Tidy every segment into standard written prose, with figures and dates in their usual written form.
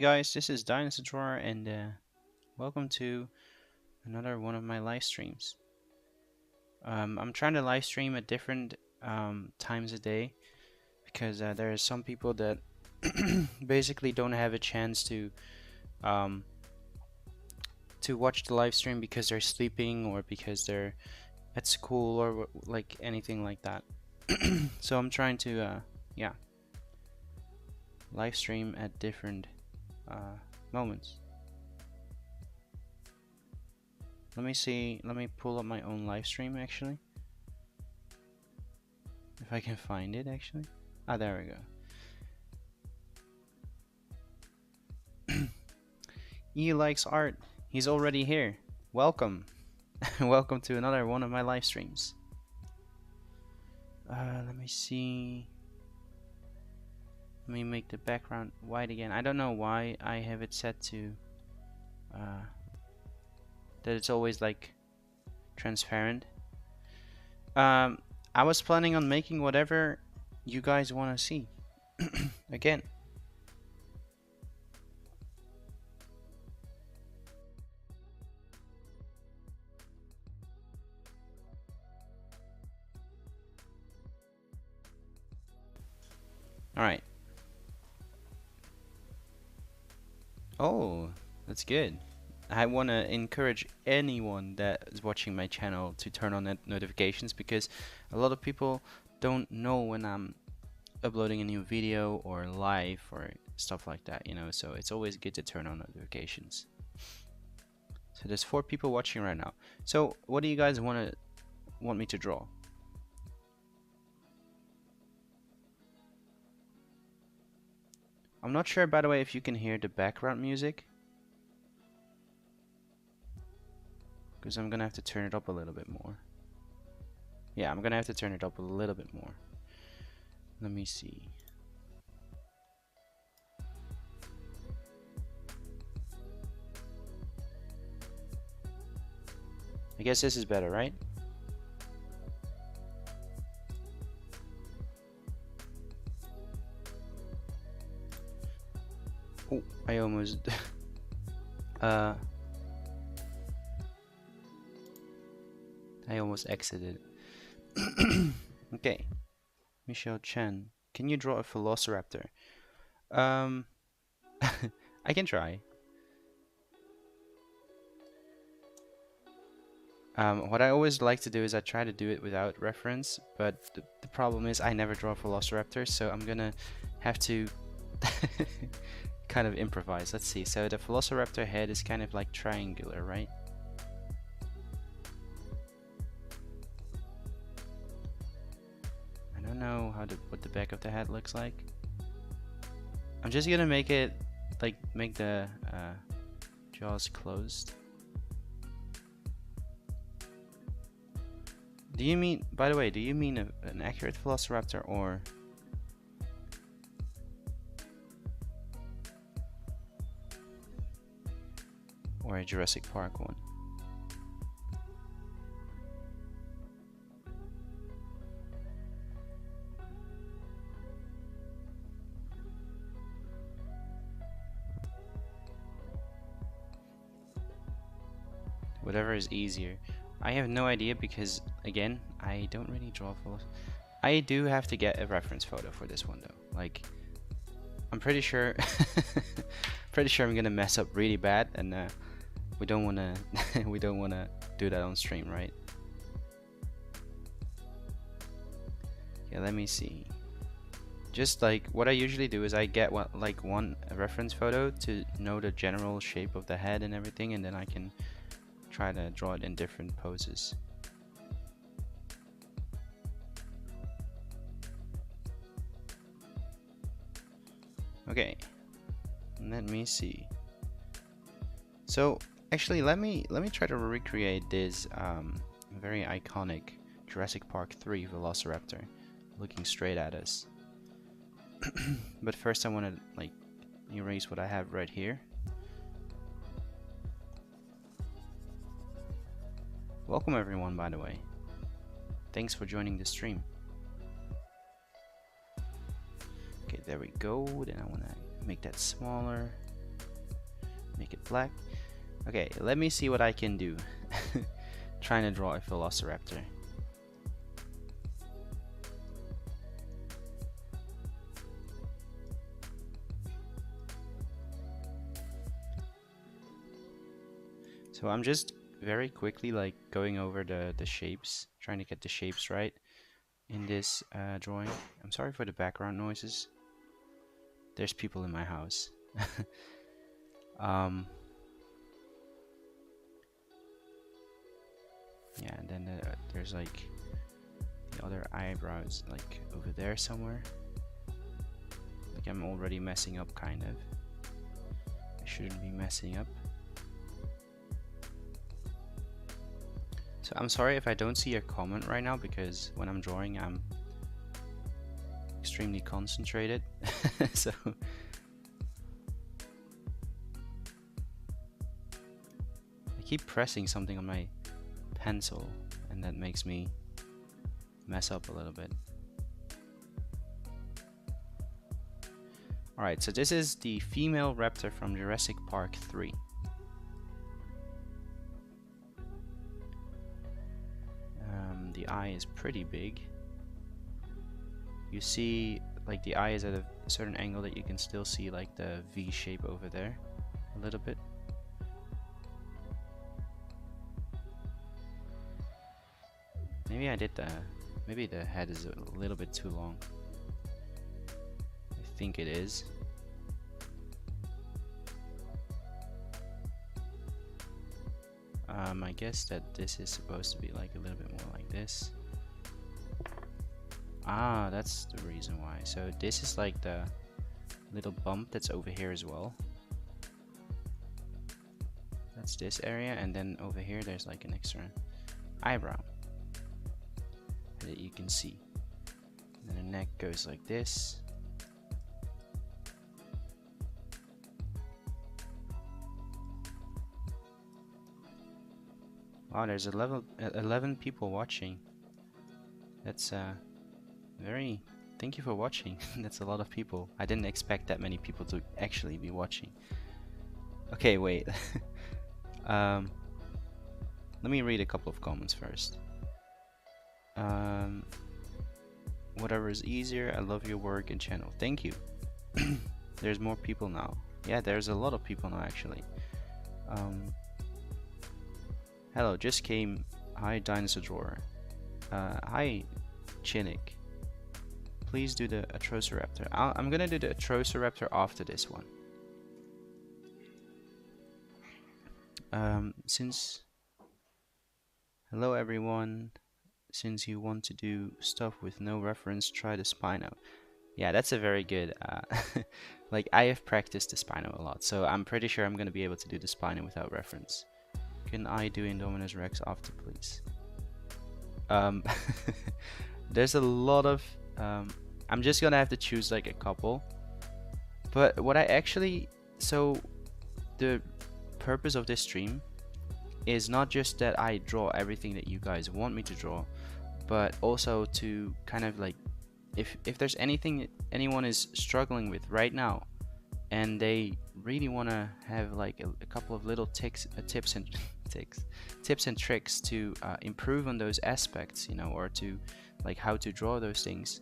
Guys, this is Dinosaur, and welcome to another one of my live streams. I'm trying to live stream at different times a day because there are some people that basically don't have a chance um, to watch the live stream because they're sleeping or because they're at school or like anything like that. So I'm trying to yeah, live stream at different moments. Let me see. Let me pull up my own live stream actually. If I can find it actually. Ah, there we go. E likes art. He's already here. Welcome. Welcome to another one of my live streams. Let me see. Let me make the background white again. I don't know why I have it set to that it's always like transparent. Um, I was planning on making whatever you guys want to see. Again. All right. Oh, that's good. I want to encourage anyone that is watching my channel to turn on notifications because a lot of people don't know when I'm uploading a new video or live or stuff like that, so it's always good to turn on notifications. So there's 4 people watching right now. So what do you guys want me to draw? I'm not sure, by the way, if you can hear the background music, because I'm gonna have to turn it up a little bit more. Yeah, I'm gonna have to turn it up a little bit more. Let me see. I guess this is better, right? Oh, I almost I almost exited. Okay. Michelle Chen, can you draw a velociraptor? I can try. What I always like to do is I try to do it without reference, but the problem is I never draw velociraptors, so I'm gonna have to kind of improvise. Let's see. So the velociraptor head is kind of like triangular, right? I don't know what the back of the head looks like. I'm just gonna make it like make the jaws closed. Do you mean, by the way, do you mean an accurate velociraptor or a Jurassic Park one? Whatever is easier. I have no idea because, again, I don't really draw photos. I do have to get a reference photo for this one though. Like, I'm pretty sure, I'm gonna mess up really bad, and we don't wanna, we don't wanna do that on stream, right? Yeah, let me see. Just like what I usually do is I get one reference photo to know the general shape of the head and everything, and then I can try to draw it in different poses. Okay, let me see. So actually, let me try to recreate this very iconic Jurassic Park 3 Velociraptor looking straight at us. But first, I want to like erase what I have right here. Welcome everyone, by the way. Thanks for joining the stream. Okay, there we go. Then I want to make that smaller. black. Okay, let me see what I can do. Trying to draw a velociraptor. So I'm just very quickly like going over the shapes, trying to get the shapes right in this drawing. I'm sorry for the background noises. There's people in my house. Yeah, and then there's like the other eyebrows like over there somewhere. Like I'm already messing up kind of. I shouldn't be messing up. So I'm sorry if I don't see a comment right now, because when I'm drawing I'm extremely concentrated. So I keep pressing something on my pencil and that makes me mess up a little bit. Alright, so this is the female raptor from Jurassic Park 3. The eye is pretty big. You see like the eye is at a certain angle that you can still see like the V shape over there a little bit. Maybe I did maybe the head is a little bit too long. I think it is. I guess that this is supposed to be like a little bit more like this. Ah, that's the reason why. So this is like the little bump that's over here as well. That's this area, and then over here there's like an extra eyebrow that you can see. And then the neck goes like this. Wow, there's 11 people watching. That's very... Thank you for watching. That's a lot of people. I didn't expect that many people to actually be watching. Okay, wait. Let me read a couple of comments first. Whatever is easier. I love your work and channel. Thank you. There's more people now. Yeah, there's a lot of people now actually. Hello, just came. Hi, Dinosaur. Hi, Chinik. Please do the Atrociraptor. I'm gonna do the Atrociraptor after this one. Hello everyone. Since you want to do stuff with no reference, try the Spino. Yeah, that's a very good. Like I have practiced the Spino a lot, so I'm pretty sure I'm gonna be able to do the Spino without reference. Can I do Indominus Rex after, please? There's a lot of... I'm just gonna have to choose like a couple. But what I actually... So, the purpose of this stream is not just that I draw everything that you guys want me to draw, but also to kind of like... If there's anything that anyone is struggling with right now, and they really want to have like a couple of little tips and tricks to improve on those aspects, you know, or to like how to draw those things,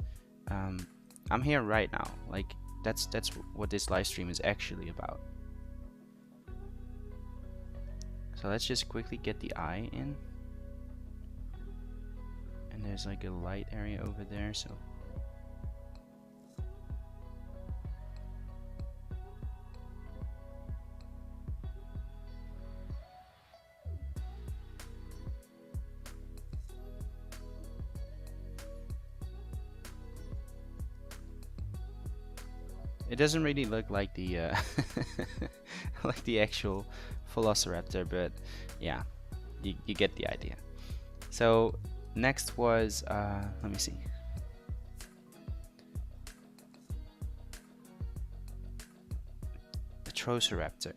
I'm here right now. Like that's what this live stream is actually about. So let's just quickly get the eye in, and there's like a light area over there, so it doesn't really look like the like the actual Velociraptor, but yeah, you get the idea. So next was let me see. Atrociraptor.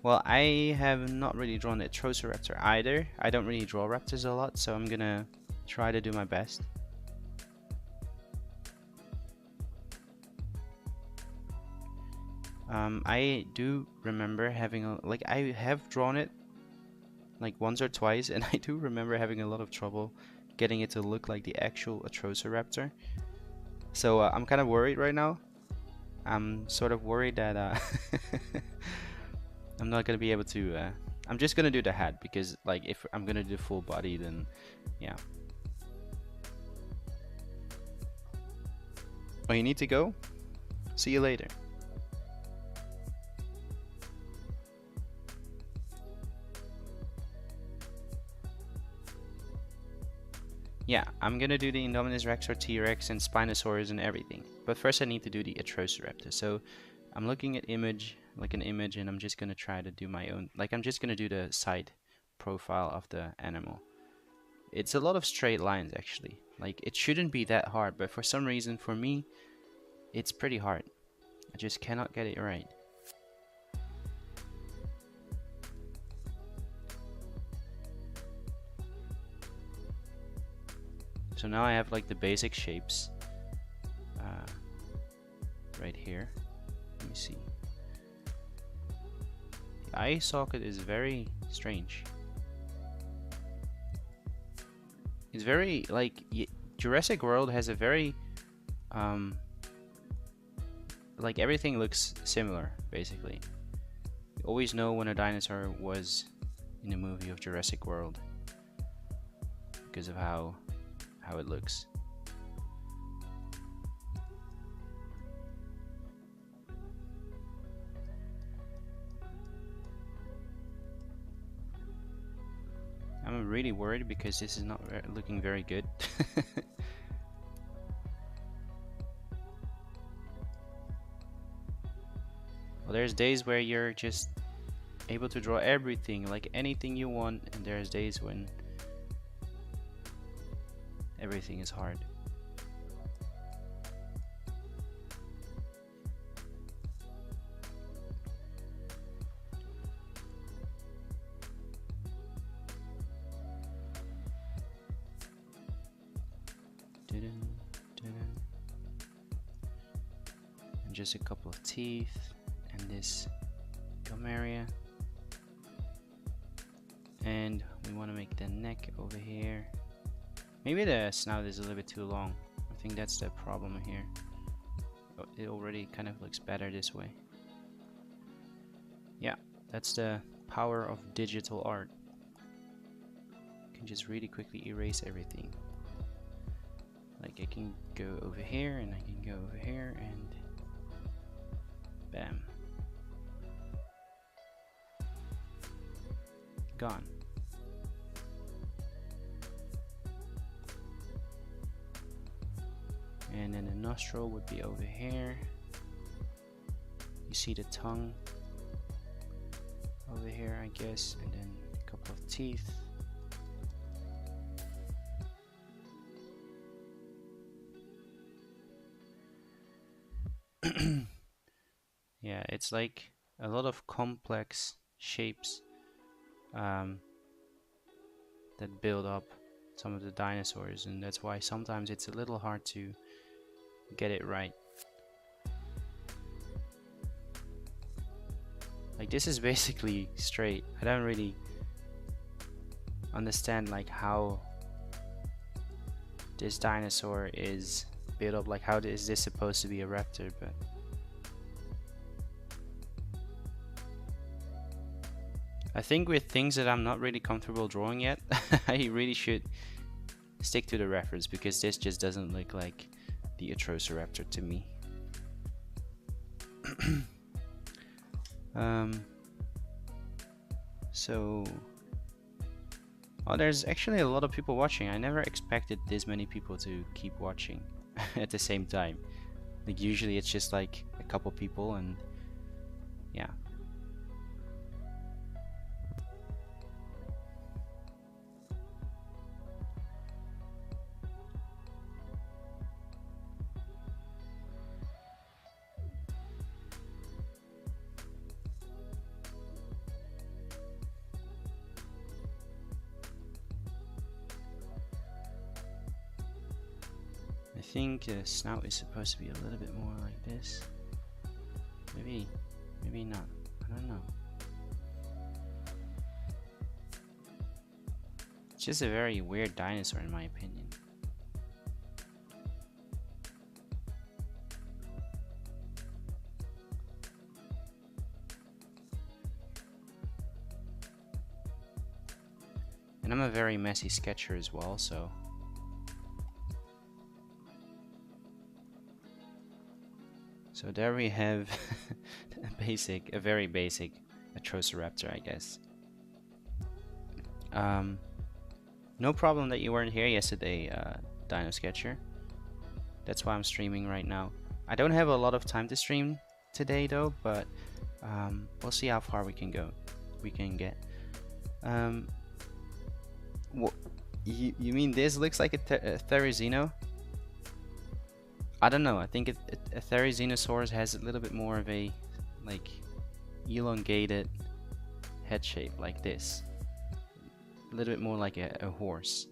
Well, I have not really drawn a Atrociraptor either. I don't really draw raptors a lot, so I'm gonna try to do my best. I do remember having like I have drawn it like once or twice, and I do remember having a lot of trouble getting it to look like the actual Atrociraptor. So I'm kind of worried right now. I'm sort of worried that I'm not gonna be able to. I'm just gonna do the hat because, like, if I'm gonna do full body, then yeah. Oh, you need to go? See you later. Yeah, I'm gonna do the Indominus Rex or T-Rex and Spinosaurus and everything. But first I need to do the Atrociraptor. So I'm looking at an image, and I'm just gonna try to do my own. Like I'm just gonna do the side profile of the animal. It's a lot of straight lines actually. Like it shouldn't be that hard, but for some reason for me, it's pretty hard. I just cannot get it right. So now I have like the basic shapes right here. Let me see. The eye socket is very strange. It's very like Jurassic World has a very like everything looks similar basically. You always know when a dinosaur was in a movie of Jurassic World because of how it looks. I'm really worried because this is not looking very good. Well, there's days where you're just able to draw everything, like anything you want, and there's days when everything is hard. And just a couple of teeth and this gum area. And we want to make the neck over here. Maybe the snout is a little bit too long. I think that's the problem here. It already kind of looks better this way. Yeah, that's the power of digital art. You can just really quickly erase everything. Like I can go over here and I can go over here and bam. Gone. And then the nostril would be over here. You see the tongue over here, I guess, and then a couple of teeth. Yeah, it's like a lot of complex shapes that build up some of the dinosaurs, and that's why sometimes it's a little hard to get it right. Like this is basically straight. I don't really understand like how this dinosaur is built up, like how is this supposed to be a raptor, but I think with things that I'm not really comfortable drawing yet, I really should stick to the reference because this just doesn't look like the Atrociraptor to me. So, oh, there's actually a lot of people watching. I never expected this many people to keep watching at the same time. Like usually it's just like a couple people, and yeah. I think the snout is supposed to be a little bit more like this. Maybe Maybe not. I don't know. It's just a very weird dinosaur in my opinion. And I'm a very messy sketcher as well, so there we have a very basic Atrociraptor, I guess. No problem that you weren't here yesterday, Dino Sketcher. That's why I'm streaming right now. I don't have a lot of time to stream today though, but we'll see how far we can get. You mean this looks like a Therizino? I don't know. I think a Therizinosaurus has a little bit more of a like elongated head shape like this. A little bit more like a horse.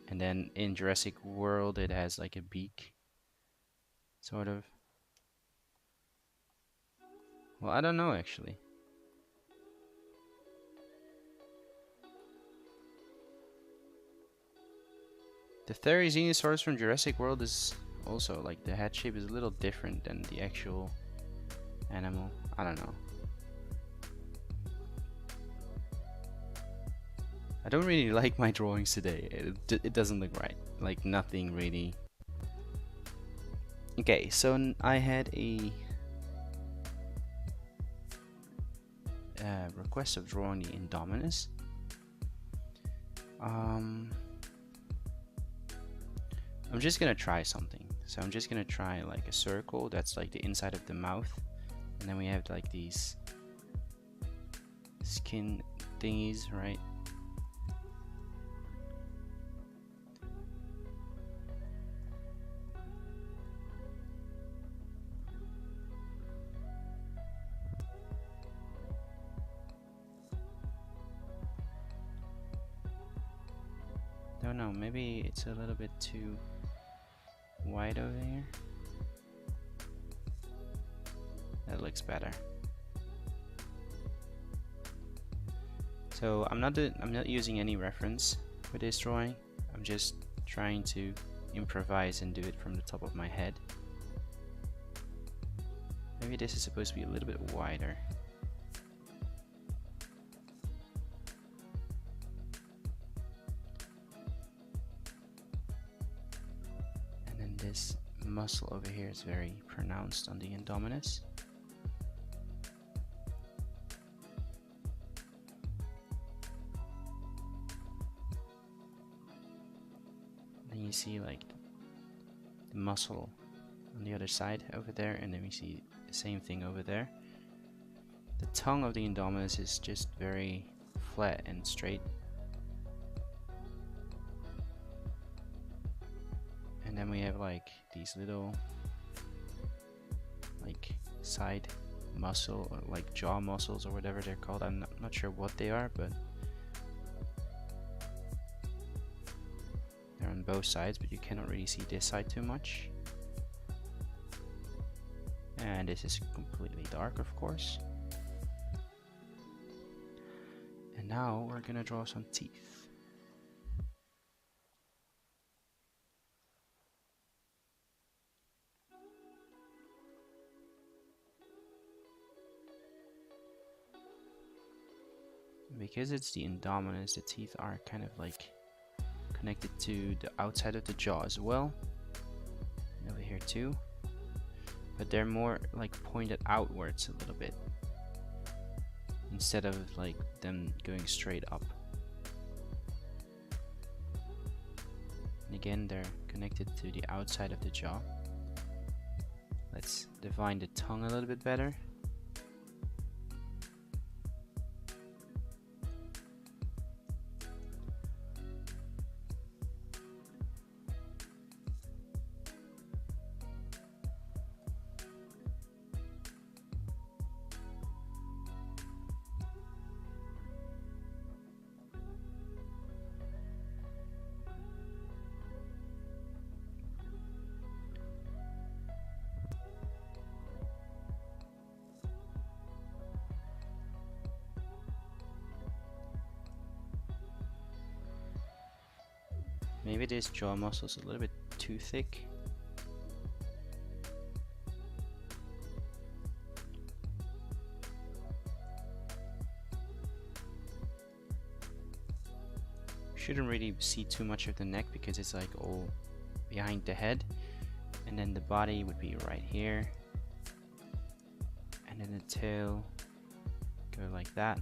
And then in Jurassic World it has like a beak. Sort of. Well, I don't know actually. The Therizinosaurus from Jurassic World is also like the head shape is a little different than the actual animal. I don't know. I don't really like my drawings today. It doesn't look right. Like nothing really. Okay, so I had a request of drawing the Indominus. I'm just gonna try something. So I'm just gonna try like a circle that's like the inside of the mouth, and then we have like these skin thingies, right? Don't know, maybe it's a little bit too wide over here. That looks better. So I'm not using any reference for this drawing. I'm just trying to improvise and do it from the top of my head. Maybe this is supposed to be a little bit wider. This muscle over here is very pronounced on the Indominus. Then you see like the muscle on the other side over there, and then we see the same thing over there. The tongue of the Indominus is just very flat and straight. And then we have like these little like side muscle or like jaw muscles or whatever they're called. I'm not sure what they are, but they're on both sides, but you cannot really see this side too much. And this is completely dark, of course. And now we're gonna draw some teeth. Because it's the Indominus, the teeth are kind of like connected to the outside of the jaw as well. And over here too. But they're more like pointed outwards a little bit, instead of like them going straight up. And again, they're connected to the outside of the jaw. Let's define the tongue a little bit better. Maybe this jaw muscle is a little bit too thick. Shouldn't really see too much of the neck because it's like all behind the head, and then the body would be right here, and then the tail go like that.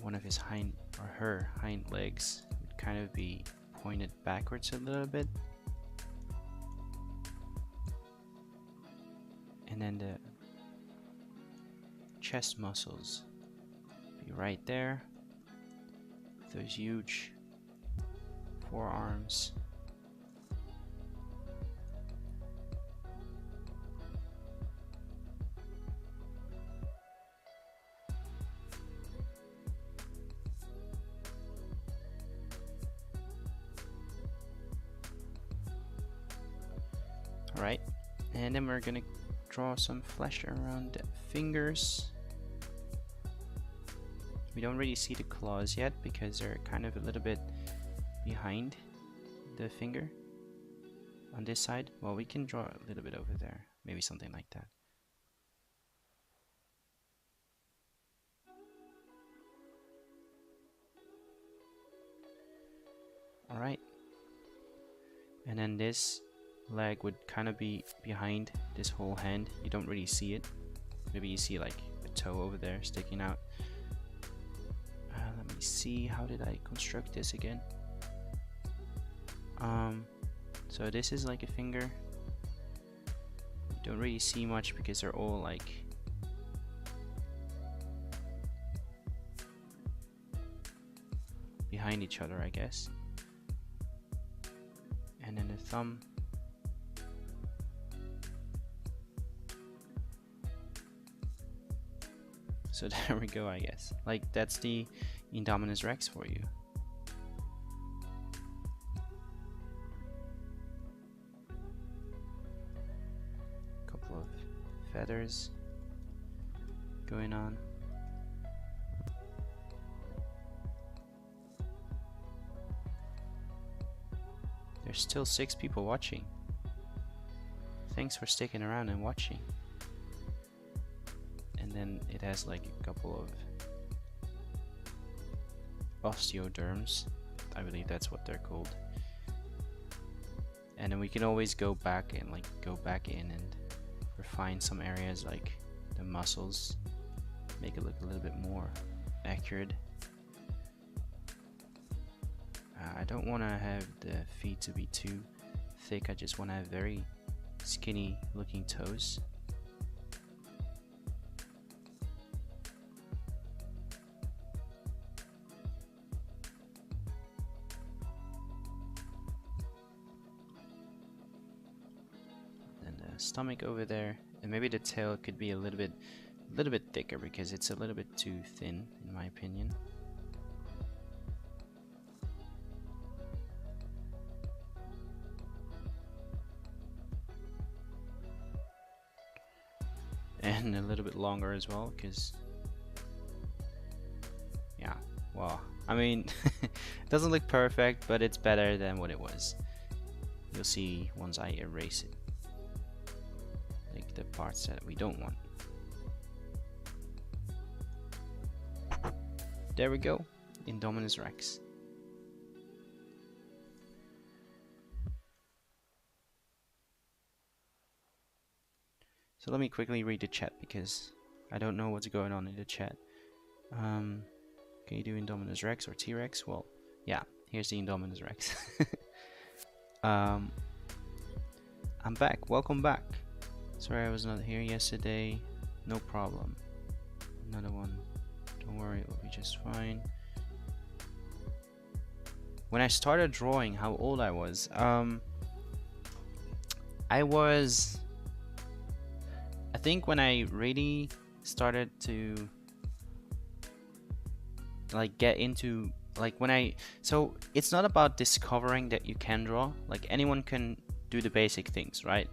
One of his hind or her hind legs would kind of be pointed backwards a little bit, and then the chest muscles be right there with those huge forearms. Alright, and then we're gonna draw some flesh around the fingers. We don't really see the claws yet because they're kind of a little bit behind the finger on this side. Well, we can draw a little bit over there, maybe something like that. Alright, and then this leg would kind of be behind this whole hand. You don't really see it. Maybe you see like a toe over there sticking out. Let me see, how did I construct this again? So this is like a finger. You don't really see much because they're all like behind each other, I guess. And then the thumb. So there we go, I guess. Like, that's the Indominus Rex for you. Couple of feathers going on. There's still 6 people watching. Thanks for sticking around and watching. And then it has like a couple of osteoderms. I believe that's what they're called. And then we can always go back and and refine some areas like the muscles, make it look a little bit more accurate. I don't want to have the feet to be too thick. I just want to have very skinny looking toes. Stomach over there, and maybe the tail could be a little bit thicker because it's a little bit too thin in my opinion. And a little bit longer as well, because yeah, well, I mean, it doesn't look perfect, but it's better than what it was. You'll see once I erase it, like the parts that we don't want. There we go, Indominus Rex. So let me quickly read the chat because I don't know what's going on in the chat. Can you do Indominus Rex or T-Rex? Well, yeah, here's the Indominus Rex. I'm back. Welcome back. Sorry I was not here yesterday. No problem. Another one. Don't worry, it will be just fine. When I started drawing, how old I was? I think when I really started to like get into so it's not about discovering that you can draw. Like anyone can do the basic things, right?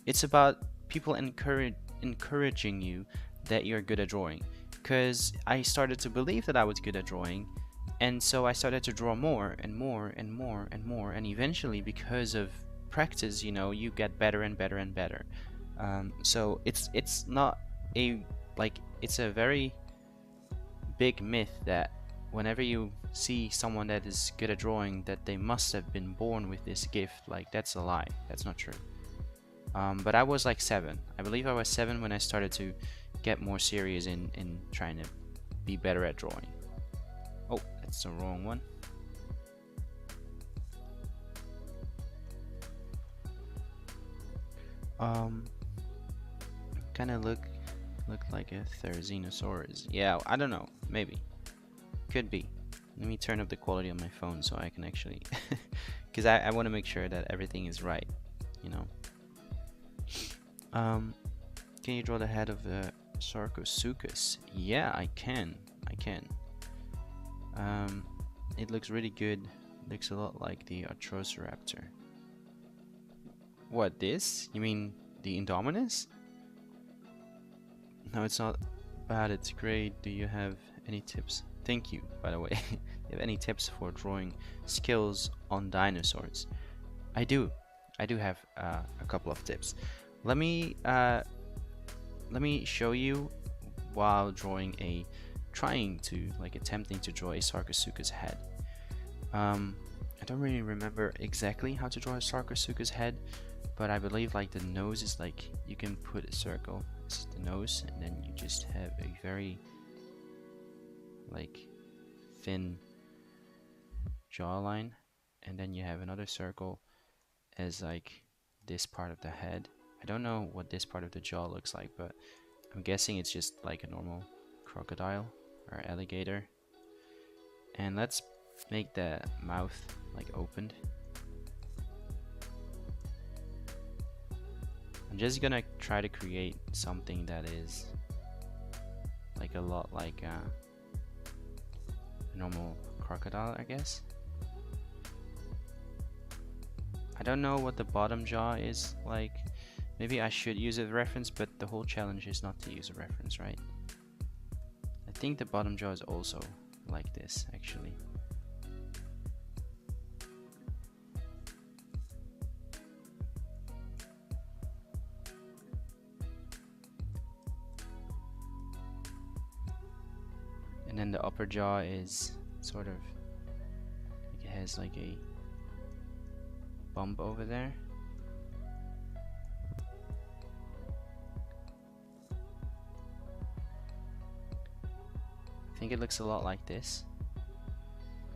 It's about people encouraging you that you're good at drawing. because I started to believe that I was good at drawing, and so I started to draw more and more and more and more, and eventually, because of practice, you get better and better and better. So it's not a it's a very big myth that whenever you see someone that is good at drawing, that they must have been born with this gift. Like, that's a lie. That's not true. But I was like 7. I believe I was 7 when I started to get more serious in trying to be better at drawing. Oh, that's the wrong one. Kind of look like a Dinosaur. Yeah, I don't know. Maybe. Could be. Let me turn up the quality on my phone so I can actually, because I want to make sure that everything is right, Can you draw the head of the Sarcosuchus? Yeah, I can. It looks really good. Looks a lot like the Arthrosauraptor. What, this? You mean the Indominus? No, it's not bad. It's great. Do you have any tips? Thank you, by the way. Do you have any tips for drawing skills on dinosaurs? I do have a couple of tips. Let me show you while drawing attempting to draw a Sarcosuchus head. I don't really remember exactly how to draw a Sarcosuchus head, but I believe like the nose is like, you can put a circle as the nose, and then you just have a very like thin jawline, and then you have another circle as like this part of the head. I don't know what this part of the jaw looks like, but I'm guessing it's just like a normal crocodile or alligator. And let's make the mouth like opened. I'm just gonna try to create something that is like a lot like a normal crocodile, I guess. I don't know what the bottom jaw is like. Maybe I should use a reference, but the whole challenge is not to use a reference, right? I think the bottom jaw is also like this, actually. And then the upper jaw is sort of, it has like a bump over there. I think it looks a lot like this.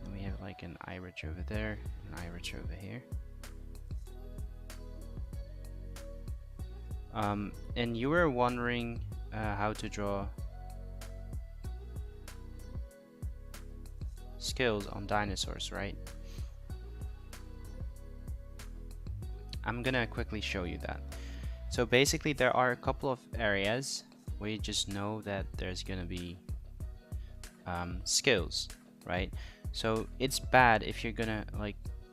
And we have like an iris over there, an iris over here. And you were wondering how to draw skills on dinosaurs, right? I'm gonna quickly show you that. So basically there are a couple of areas where you just know that there's gonna be skills, right? So it's bad if you're gonna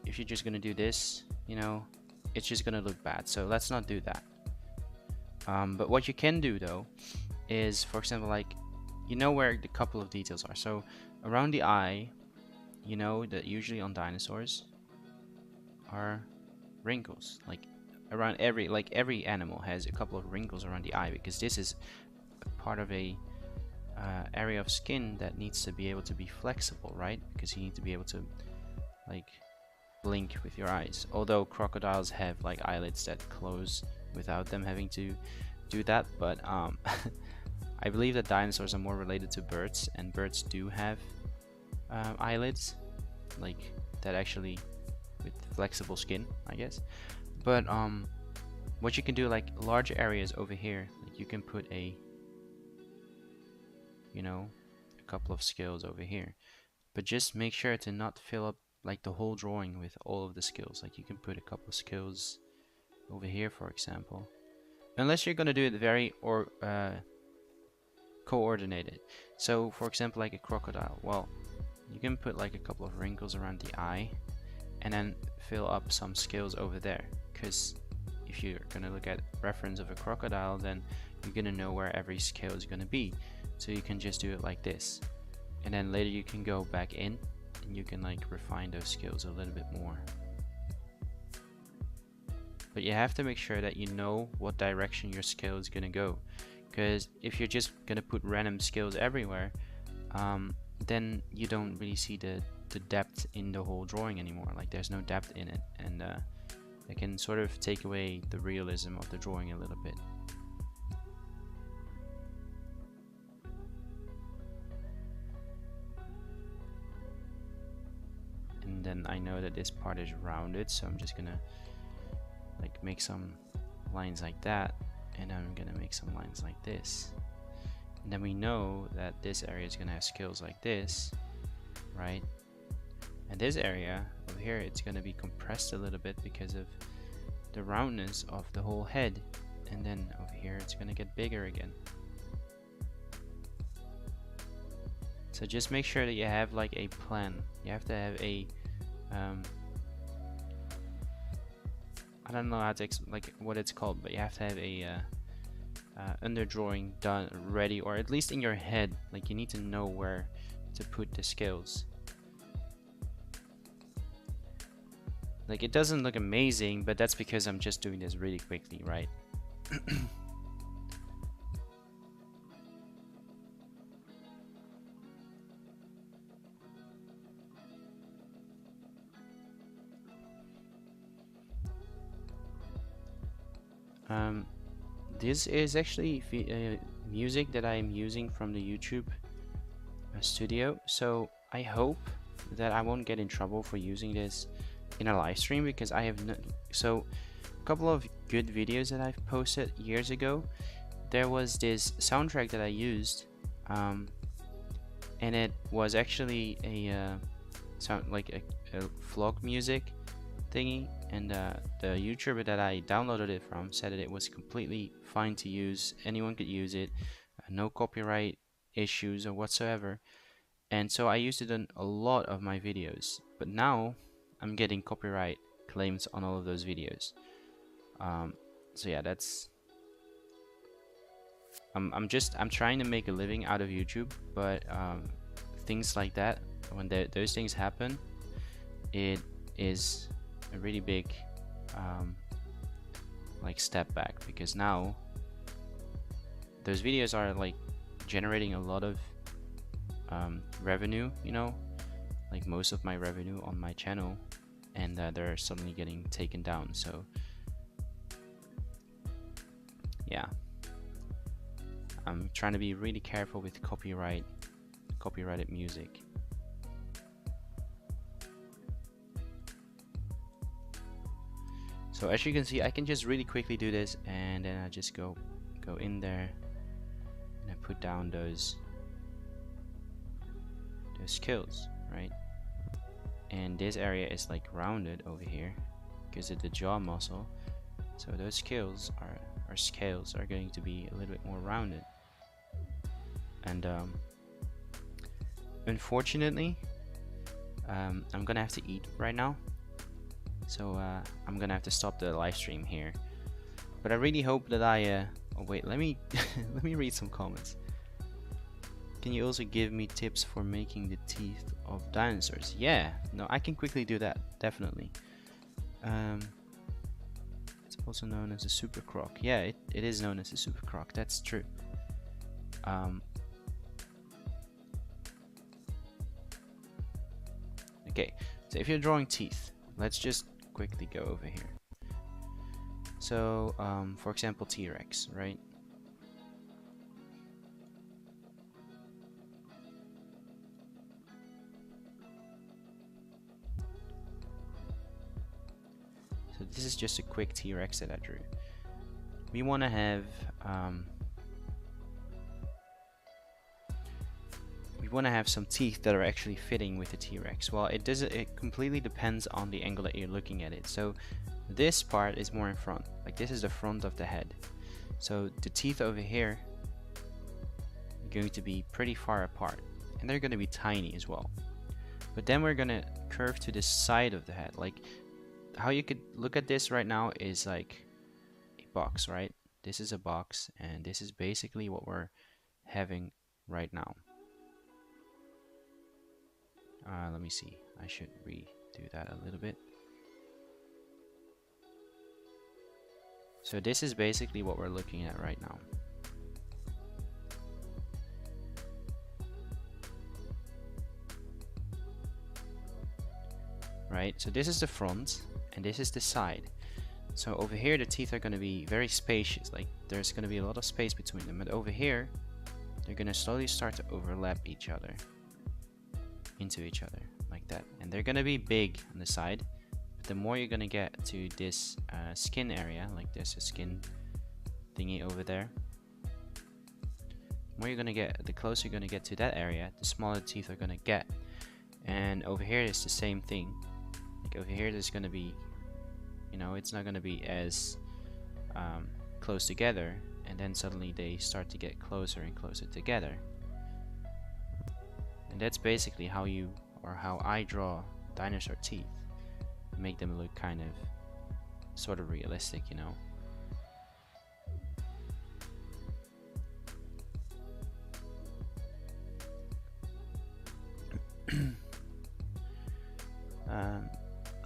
if you're just gonna do this, it's just gonna look bad. So let's not do that. But what you can do though is, for example, where the couple of details are. So around the eye, that usually on dinosaurs are wrinkles. Like around every animal has a couple of wrinkles around the eye, because this is part of a area of skin that needs to be able to be flexible, right? Because you need to be able to blink with your eyes. Although crocodiles have eyelids that close without them having to do that, but I believe that dinosaurs are more related to birds, and birds do have eyelids that actually with flexible skin, I guess. But what you can do, large areas over here, you can put a couple of skills over here, but just make sure to not fill up the whole drawing with all of the skills. You can put a couple of skills over here, for example, unless you're gonna do it very coordinated. So for example, like a crocodile, well, you can put a couple of wrinkles around the eye and then fill up some skills over there, because if you're gonna look at reference of a crocodile, then you're gonna know where every skill is gonna be. So you can just do it like this, and then later you can go back in and you can like refine those skills a little bit more. But you have to make sure that you know what direction your skill is gonna go, because if you're just gonna put random skills everywhere, then you don't really see the depth in the whole drawing anymore. Like there's no depth in it, and it can sort of take away the realism of the drawing a little bit. And then I know that this part is rounded, so I'm just gonna like make some lines like that, and I'm gonna make some lines like this. And then we know that this area is gonna have skills like this, right? And this area over here, it's gonna be compressed a little bit because of the roundness of the whole head. And then over here, it's gonna get bigger again. So just make sure that you have like a plan. You have to have a I don't know how to like what it's called, but you have to have a underdrawing done ready, or at least in your head. Like you need to know where to put the skills. Like it doesn't look amazing, but that's because I'm just doing this really quickly, right? This is actually music that I'm using from the YouTube studio, so I hope that I won't get in trouble for using this in a live stream, because I have no. So a couple of good videos that I've posted years ago, there was this soundtrack that I used, and it was actually a sound like a vlog music thingy, and the YouTuber that I downloaded it from said that it was completely fine to use, anyone could use it, no copyright issues or whatsoever. And so I used it in a lot of my videos, but now I'm getting copyright claims on all of those videos. So yeah, that's I'm trying to make a living out of YouTube, but things like that, when those things happen, it is a really big like step back, because now those videos are like generating a lot of revenue, you know, like most of my revenue on my channel, and they're suddenly getting taken down. So yeah, I'm trying to be really careful with copyrighted music. So as you can see, I can just really quickly do this, and then I just go in there and I put down those skills, right? And this area is like rounded over here because of the jaw muscle, so those skills or scales are going to be a little bit more rounded. And unfortunately, I'm gonna have to eat right now, so I'm gonna have to stop the live stream here. But I really hope that I oh wait, let me let me read some comments. Can you also give me tips for making the teeth of dinosaurs? Yeah, no, I can quickly do that, definitely. It's also known as a super croc. Yeah, it is known as a super croc, that's true. Okay, so if you're drawing teeth, let's just quickly go over here. So, for example, T-Rex, right? So this is just a quick T-Rex that I drew. We want to have some teeth that are actually fitting with the T-Rex. Well, it completely depends on the angle that you're looking at it. So this part is more in front, like this is the front of the head. So the teeth over here are going to be pretty far apart, and they're going to be tiny as well. But then we're going to curve to the side of the head. Like how you could look at this right now is like a box, right? This is a box, and this is basically what we're having right now. Let me see. I should redo that a little bit. So this is basically what we're looking at right now. Right, so this is the front and this is the side. So over here the teeth are going to be very spacious, like there's going to be a lot of space between them, but over here they're going to slowly start to overlap each other into each other like that, and they're going to be big on the side. But the more you're going to get to this skin area, like there's a skin thingy over there, the more you're going to get, the closer you're going to get to that area, the smaller the teeth are going to get. And over here it's the same thing. Like over here there's going to be, you know, it's not going to be as close together, and then suddenly they start to get closer and closer together. And that's basically how you, or how I draw dinosaur teeth, make them look kind of sort of realistic, you know.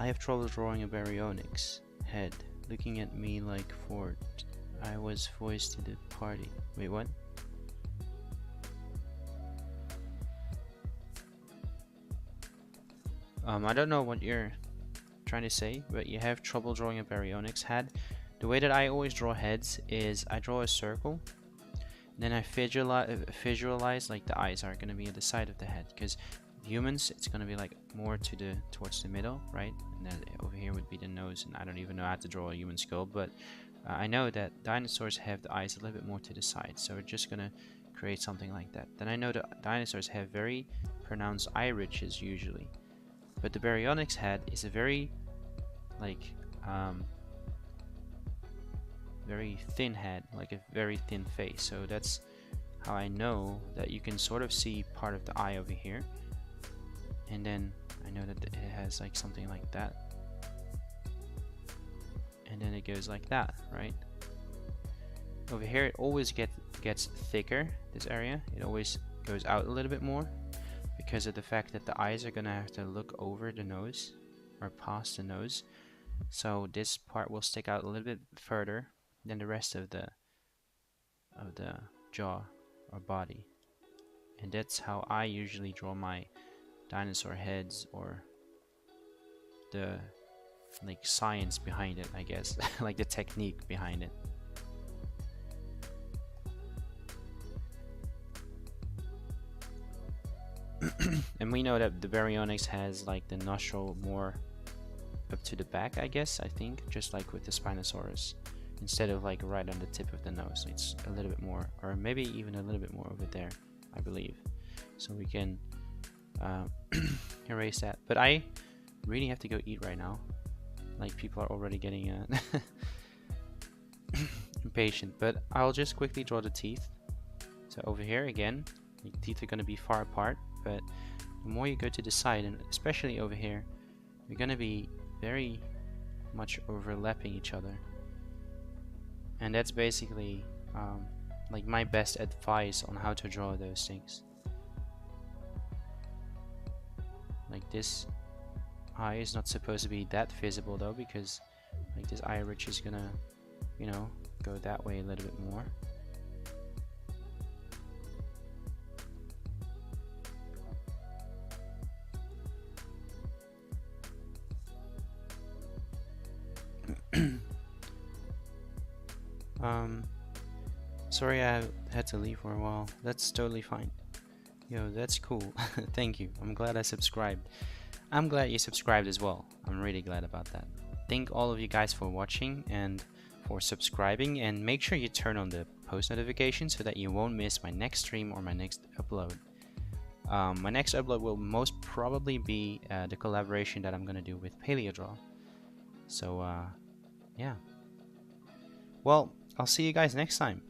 I have trouble drawing a baryonyx head, looking at me like Ford. I was voiced to the party. Wait, what? I don't know what you're trying to say, but you have trouble drawing a baryonyx head. The way that I always draw heads is I draw a circle, then I visualize like the eyes are going to be at the side of the head, because humans it's going to be like more to the towards the middle, right? And then over here would be the nose, and I don't even know how to draw a human skull, but I know that dinosaurs have the eyes a little bit more to the side, so we're just gonna create something like that. Then I know that dinosaurs have very pronounced eye ridges usually, but the baryonyx head is a very like very thin head, like a very thin face. So that's how I know that you can sort of see part of the eye over here, and then I know that it has like something like that, and then it goes like that, right? Over here it always gets thicker, this area. It always goes out a little bit more because of the fact that the eyes are gonna have to look over the nose or past the nose. So this part will stick out a little bit further than the rest of the jaw or body. And that's how I usually draw my dinosaur heads, or the like science behind it, I guess. Like the technique behind it. And we know that the baryonyx has like the nostril more up to the back, I guess, I think, just like with the Spinosaurus, instead of like right on the tip of the nose. It's a little bit more, or maybe even a little bit more over there, I believe. So we can erase that. But I really have to go eat right now. Like, people are already getting impatient. But I'll just quickly draw the teeth. So over here again, the teeth are going to be far apart, but the more you go to the side, and especially over here, you're going to be very much overlapping each other. And that's basically like my best advice on how to draw those things. Like, this eye is not supposed to be that visible though, because like this eye ridge is gonna, you know, go that way a little bit more. Sorry I had to leave for a while. That's totally fine. Yo, that's cool. Thank you. I'm glad I subscribed. I'm glad you subscribed as well. I'm really glad about that. Thank all of you guys for watching and for subscribing, and make sure you turn on the post notifications so that you won't miss my next stream or my next upload. My next upload will most probably be the collaboration that I'm gonna do with PaleoDraw. So yeah. Well, I'll see you guys next time.